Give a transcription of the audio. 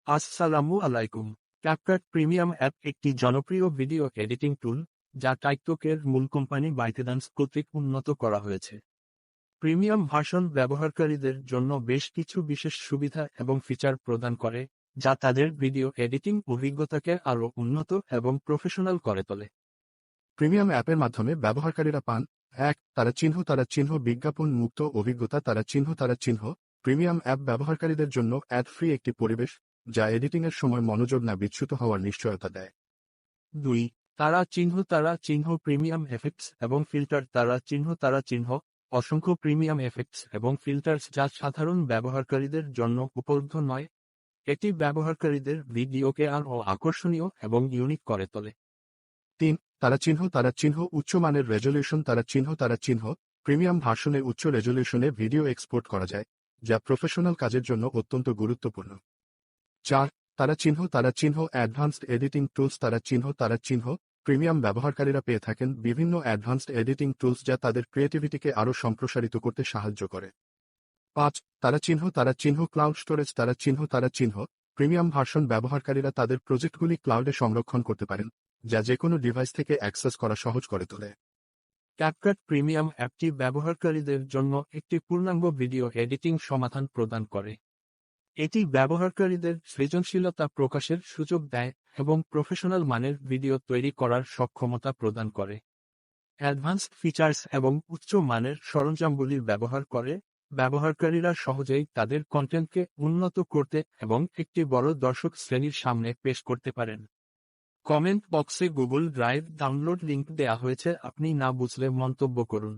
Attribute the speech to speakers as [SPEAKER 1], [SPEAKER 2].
[SPEAKER 1] আসসালামু আলাইকুম। CapCut premium app একটি জনপ্রিয় ভিডিও এডিটিং টুল, যা টাইকটকের মূল কোম্পানি বাইটেডান্স কর্তৃক উন্নত করা হয়েছে। প্রিমিয়াম ভার্সন ব্যবহারকারীদের জন্য বেশ কিছু বিশেষ সুবিধা এবং ফিচার প্রদান করে, যা তাদের ভিডিও এডিটিং অভিজ্ঞতাকে আরও উন্নত এবং প্রফেশনাল করে তোলে।
[SPEAKER 2] প্রিমিয়াম অ্যাপের মাধ্যমে ব্যবহারকারীরা পান: তারা চিহ্ন বিজ্ঞাপন মুক্ত অভিজ্ঞতা তারা চিহ্ন প্রিমিয়াম অ্যাপ ব্যবহারকারীদের জন্য অ্যাড ফ্রি একটি পরিবেশ, যা এডিটিংয়ের সময় মনোযোগ না বিচ্যুত হওয়ার নিশ্চয়তা দেয়।
[SPEAKER 1] 2. তারা চিহ্ন প্রিমিয়াম এফেক্টস এবং ফিল্টার তারা চিহ্ন অসংখ্য প্রিমিয়াম এফেক্টস এবং ফিল্টার্স যা সাধারণ ব্যবহারকারীদের জন্য উপলব্ধ নয়। এটি ব্যবহারকারীদের ভিডিওকে আরও আকর্ষণীয় এবং ইউনিক করে তোলে।
[SPEAKER 2] 3. তারা চিহ্ন উচ্চমানের রেজলিউশন তারা চিহ্ন প্রিমিয়াম ভার্সনে উচ্চ রেজলিউশনে ভিডিও এক্সপোর্ট করা যায়, যা প্রফেশনাল কাজের জন্য অত্যন্ত গুরুত্বপূর্ণ। 4. তারা চিহ্ন অ্যাডভান্সড এডিটিং টুলস তারা চিহ্ন প্রিমিয়াম ব্যবহারকারীরা পেয়ে থাকেন বিভিন্ন অ্যাডভান্সড এডিটিং টুলস যা তাদের ক্রিয়েটিভিটিকে আরও সম্প্রসারিত করতে সাহায্য করে। 5. তারা চিহ্ন ক্লাউড স্টোরেজ তারা চিহ্ন প্রিমিয়াম ভার্সন ব্যবহারকারীরা তাদের প্রজেক্টগুলি ক্লাউডে সংরক্ষণ করতে পারেন, যা যেকোনো ডিভাইস থেকে অ্যাক্সেস করা সহজ করে তোলে।
[SPEAKER 1] ক্যাপকাট প্রিমিয়াম অ্যাপটি ব্যবহারকারীদের জন্য একটি পূর্ণাঙ্গ ভিডিও এডিটিং সমাধান প্রদান করে। এটি ব্যবহারকারীদের সৃজনশীলতা প্রকাশের সুযোগ দেয় এবং প্রফেশনাল মানের ভিডিও তৈরি করার সক্ষমতা প্রদান করে। অ্যাডভান্সড ফিচার্স এবং উচ্চ মানের সরঞ্জামগুলির ব্যবহার করে ব্যবহারকারীরা সহজেই তাদের কন্টেন্টকে উন্নত করতে এবং একটি বড় দর্শক শ্রেণীর সামনে পেশ করতে পারেন। কমেন্ট বক্সে গুগল ড্রাইভ ডাউনলোড লিংক দেওয়া হয়েছে, আপনি না বুঝলে মন্তব্য করুন।